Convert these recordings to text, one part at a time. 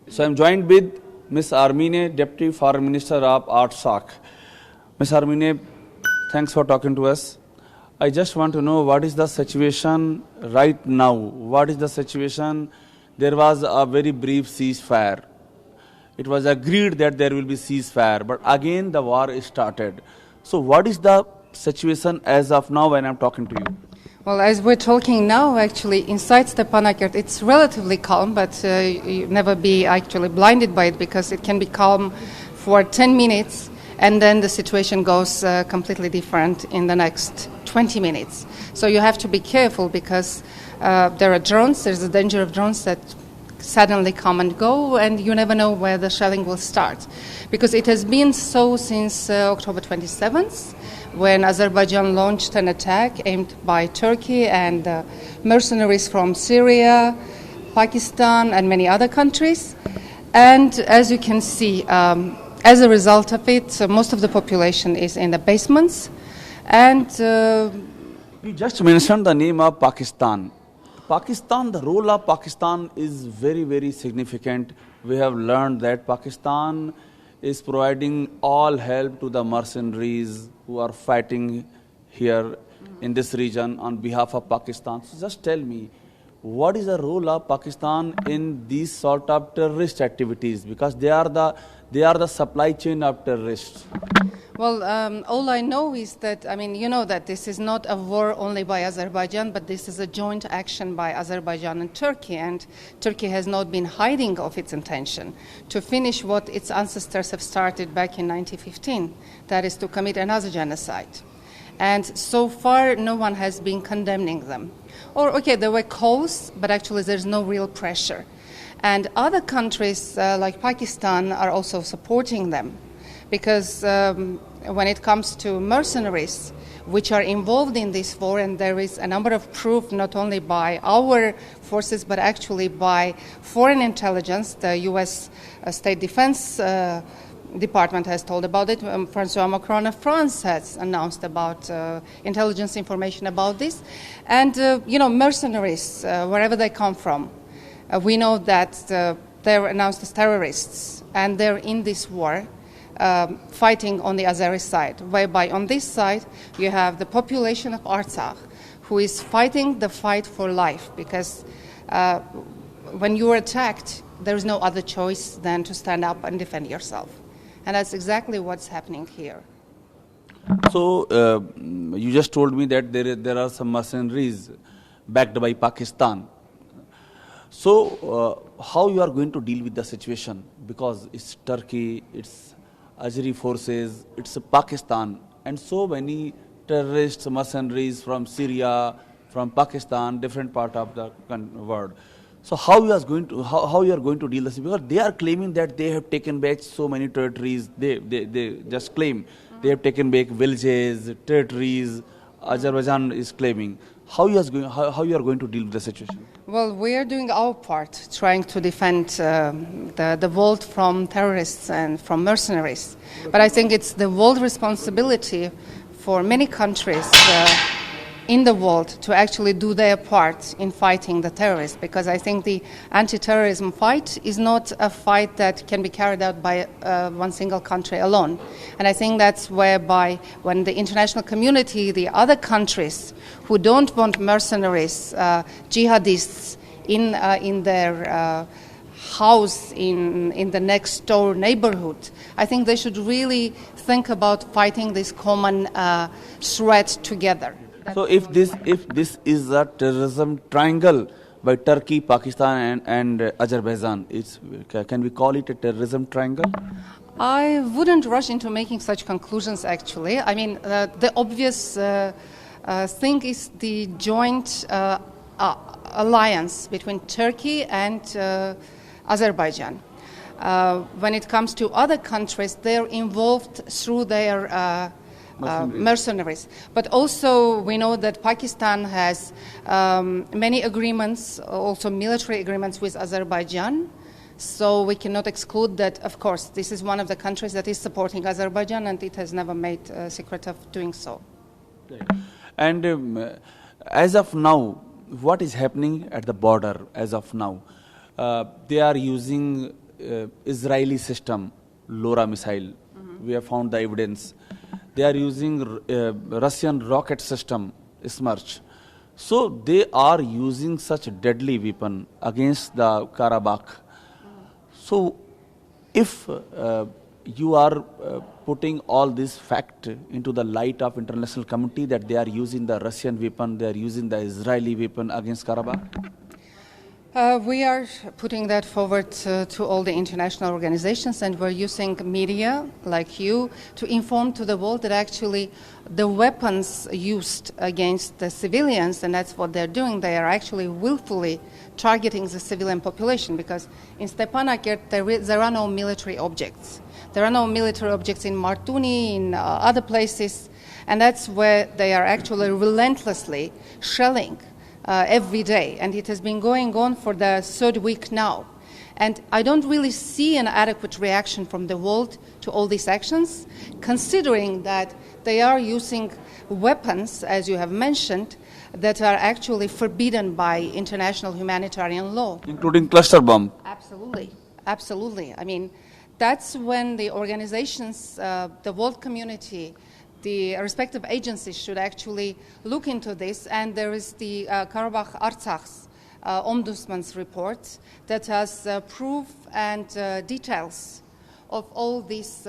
So I am joined with Ms. Armenia, Deputy Foreign Minister of Artsakh. Ms. Armenia, thanks for talking to us. I just want to know what is the situation right now. What is the situation? There was a very brief ceasefire. It was agreed that there will be ceasefire, but again the war is started. So what is the situation as of now when I'm talking to you? Well, as we're talking now, actually, inside Stepanakert, it's relatively calm, but you never be actually blinded by it because it can be calm for 10 minutes, and then the situation goes completely different in the next 20 minutes. So you have to be careful because there are drones, there's a danger of drones that suddenly come and go, and you never know where the shelling will start. Because it has been so since October 27th, when Azerbaijan launched an attack aimed by Turkey and mercenaries from Syria, Pakistan, and many other countries. And as you can see, as a result of it, most of the population is in the basements. And you just mentioned the name of Pakistan. Pakistan, the role of Pakistan is very, very significant. We have learned that Pakistan is providing all help to the mercenaries who are fighting here in this region on behalf of Pakistan. So just tell me, what is the role of Pakistan in these sort of terrorist activities? Because they are the supply chain of terrorists. Well, all I know is that, you know that this is not a war only by Azerbaijan, but this is a joint action by Azerbaijan and Turkey. And Turkey has not been hiding of its intention to finish what its ancestors have started back in 1915, that is to commit another genocide. And so far, no one has been condemning them. Or, okay, there were calls, but actually there's no real pressure. And other countries like Pakistan are also supporting them. Because when it comes to mercenaries, which are involved in this war, and there is a number of proof not only by our forces, but actually by foreign intelligence, the U.S. State Defense Department has told about it. Francois Macron of France has announced about intelligence information about this. And, mercenaries, wherever they come from, we know that they're announced as terrorists, and they're in this war. Fighting on the Azeri side, whereby on this side you have the population of Artsakh who is fighting the fight for life, because when you are attacked, there is no other choice than to stand up and defend yourself. And that's exactly what's happening here. So you just told me that there are some mercenaries backed by Pakistan. So how you are going to deal with the situation? Because it's Turkey, it's Azeri forces, it's Pakistan, and so many terrorists, mercenaries from Syria, from Pakistan, different part of the world. So how you are going to deal with this? Because they are claiming that they have taken back so many territories. They just claim they have taken back villages, territories. Azerbaijan is claiming. How you are going to deal with the situation? Well, we are doing our part, trying to defend the world from terrorists and from mercenaries. But I think it's the world responsibility for many countries in the world to actually do their part in fighting the terrorists, because I think the anti-terrorism fight is not a fight that can be carried out by one single country alone. And I think that's whereby when the international community, the other countries who don't want mercenaries, jihadists in their house in the next door neighborhood, I think they should really think about fighting this common threat together. So if this is a terrorism triangle by Turkey, Pakistan and Azerbaijan, can we call it a terrorism triangle? I wouldn't rush into making such conclusions, actually. I mean, the obvious thing is the joint alliance between Turkey and Azerbaijan. When it comes to other countries, they're involved through their mercenaries. But also we know that Pakistan has many agreements, also military agreements with Azerbaijan. So we cannot exclude that, of course, this is one of the countries that is supporting Azerbaijan, and it has never made a secret of doing so. And as of now, what is happening at the border as of now? They are using Israeli system, LoRa missile. We have found the evidence. They are using Russian rocket system, Smerch. So they are using such a deadly weapon against the Karabakh. So if you are putting all this fact into the light of international community that they are using the Russian weapon, they are using the Israeli weapon against Karabakh? We are putting that forward to all the international organizations, and we're using media like you to inform to the world that actually the weapons used against the civilians, and that's what they're doing, they are actually willfully targeting the civilian population, because in Stepanakert there are no military objects. There are no military objects in Martuni, in other places, and that's where they are actually relentlessly shelling every day, and it has been going on for the third week now. And I don't really see an adequate reaction from the world to all these actions, considering that they are using weapons, as you have mentioned, that are actually forbidden by international humanitarian law. Including cluster bomb. Absolutely, absolutely. I mean, that's when the organizations, the world community, the respective agencies should actually look into this, and there is the Karabakh Artsakh's Ombudsman's report that has proof and details of all these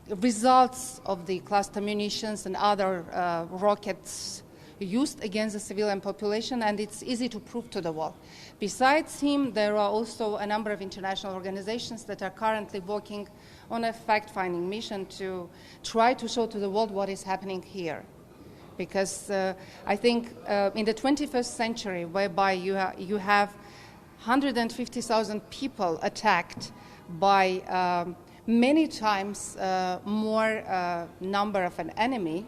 results of the cluster munitions and other rockets used against the civilian population, and it's easy to prove to the world. Besides him, there are also a number of international organizations that are currently working on a fact-finding mission to try to show to the world what is happening here. Because I think in the 21st century, whereby you have 150,000 people attacked by many times more number of an enemy,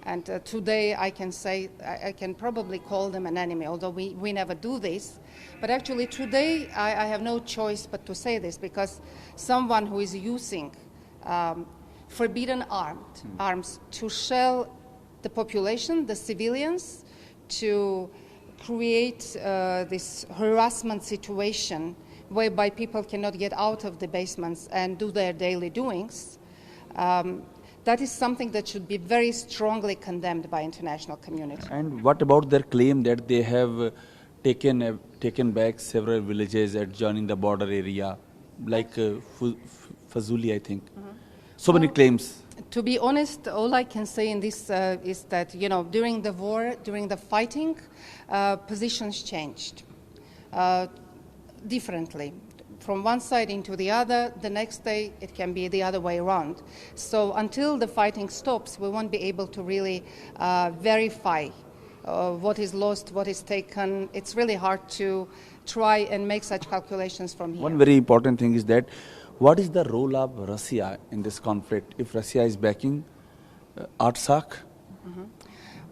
and today I can say, I can probably call them an enemy, although we never do this. But actually today I have no choice but to say this, because someone who is using forbidden arms to shell the population, the civilians, to create this harassment situation whereby people cannot get out of the basements and do their daily doings, that is something that should be very strongly condemned by international community. And what about their claim that they have taken back several villages adjoining the border area, like Fazuli, I think? So many claims. To be honest, all I can say in this is that, you know, during the war, during the fighting, positions changed differently. From one side into the other, the next day it can be the other way around. So until the fighting stops, we won't be able to really verify what is lost, what is taken. It's really hard to try and make such calculations from here. One very important thing is that what is the role of Russia in this conflict if Russia is backing Artsakh?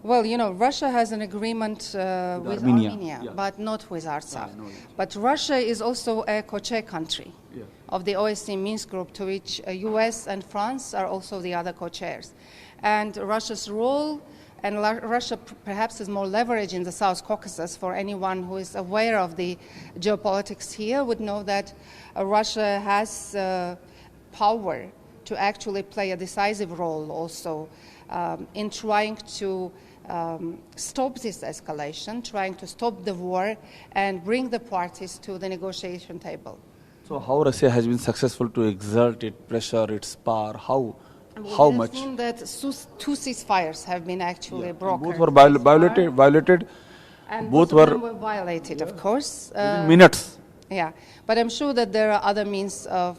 Well, you know, Russia has an agreement with Armenia, yeah, but not with Artsakh. No. But Russia is also a co-chair country of the OSCE Minsk group, to which US and France are also the other co-chairs. And Russia's role, and Russia perhaps has more leverage in the South Caucasus. For anyone who is aware of the geopolitics here would know that Russia has power to actually play a decisive role also in trying to stop this escalation, trying to stop the war and bring the parties to the negotiation table. So how Russia has been successful to exert its pressure, its power? How much? We've seen that two ceasefires have been actually broken. Both were violated. And both of them were violated, of course. within minutes. Yeah, but I'm sure that there are other means of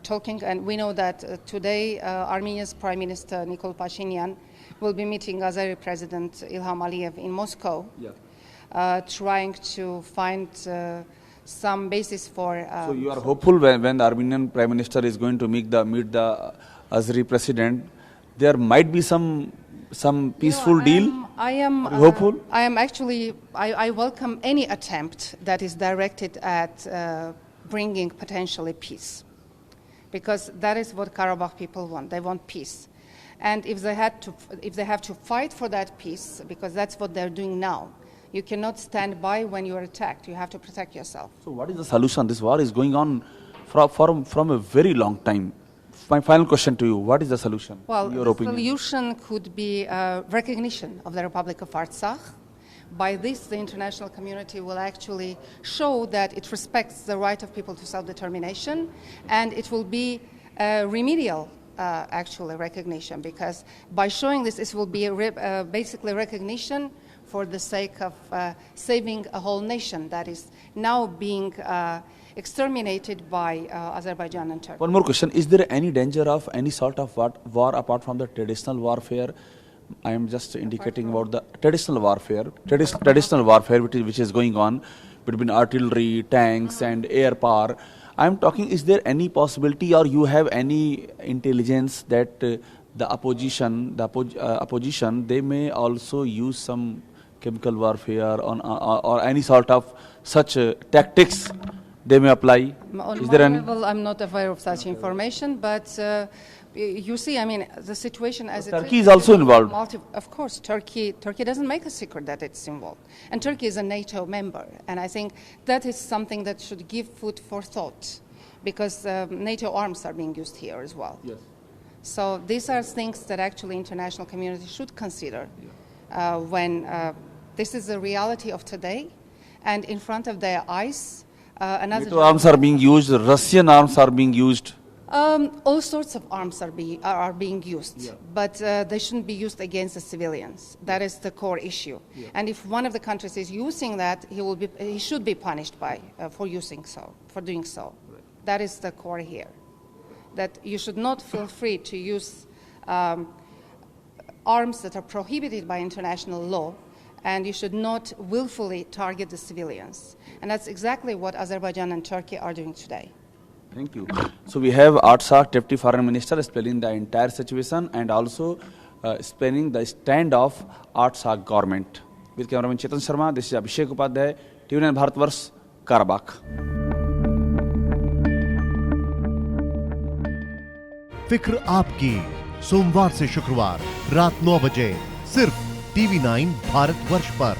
talking, and we know that today Armenia's Prime Minister Nikol Pashinyan will be meeting Azeri President Ilham Aliyev in Moscow, trying to find some basis for... so you are hopeful when the Armenian Prime Minister is going to meet the Azeri President, there might be some peaceful deal? I am hopeful? I am actually, I welcome any attempt that is directed at bringing potentially peace, because that is what Karabakh people want. They want peace. And if they have to fight for that peace, because that's what they're doing now, you cannot stand by when you are attacked. You have to protect yourself. So what is the solution? This war is going on from a very long time. My final question to you: what is the solution? Well, in your the opinion? solution could be recognition of the Republic of Artsakh. By this, the international community will actually show that it respects the right of people to self-determination, and it will be remedial, actually, recognition, because by showing this, it will be basically recognition for the sake of saving a whole nation that is now being exterminated by Azerbaijan and Turkey. One more question: is there any danger of any sort of war apart from the traditional warfare? I am just indicating about the traditional warfare, which is going on between artillery, tanks, and air power. I am talking: is there any possibility, or you have any intelligence that the opposition, they may also use some chemical warfare or any sort of such tactics they may apply? On my level, I'm not aware of such information, but you see, I mean, the situation as Turkey is also involved. Of course, Turkey doesn't make a secret that it's involved. And Turkey is a NATO member. And I think that is something that should give food for thought, because NATO arms are being used here as well. Yes. So these are things that actually international community should consider when this is the reality of today, and in front of their eyes, another... NATO arms are being used, Russian arms are being used. All sorts of arms are being used, but they shouldn't be used against the civilians. That is the core issue. Yeah. And if one of the countries is using that, he should be punished for doing so. Right. That is the core here. That you should not feel free to use arms that are prohibited by international law, and you should not willfully target the civilians. And that's exactly what Azerbaijan and Turkey are doing today. Thank you. So we have Artsakh Deputy Foreign Minister explaining the entire situation and also explaining the stand of Artsakh government. With cameraman Chetan Sharma, this is Abhishek Upadhyay, TV9 Bharatvarsh, Karabakh. फिक्र आपकी सोमवार से शुक्रवार रात 9 बजे सिर्फ TV9 Bharatvarsh पर।